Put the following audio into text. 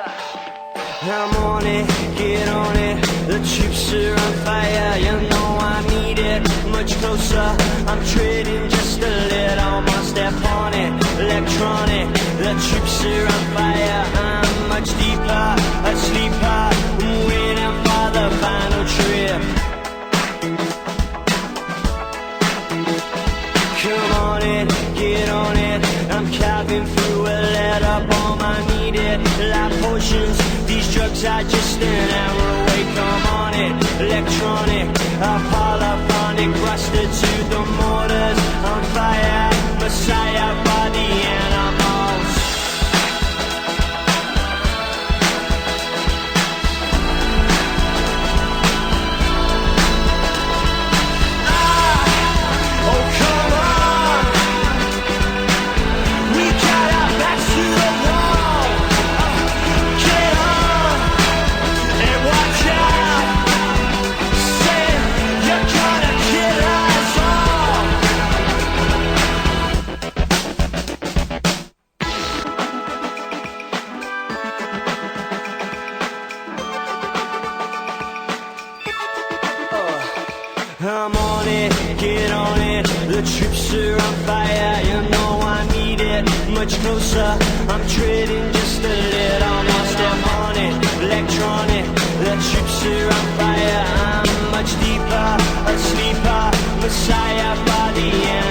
I'm on it, get on it. The troops are on fire, you know I need it. Much closer, I'm treading just a little more. Step on it, electronic. The troops are on fire, I'm much deeper, a sleeper. I'm waiting for the final trip. Come on it, get on it. I'm carving through a letter bomb. I need it, like potions. These drugs are just an hour away. Come on it, electronic, polyphonic, rusted to the mortars. On fire, Messiah by the animals. Oh come on, we got our backs to the wall. Get on and watch out. Say you're gonna kill us all. I'm on it, get on it. The troops are on fire, you know I need it. Much closer, I'm treading just a little more. Step on it, electronic. The troops are on fire, I'm much deeper, a sleeper. Messiah by the end.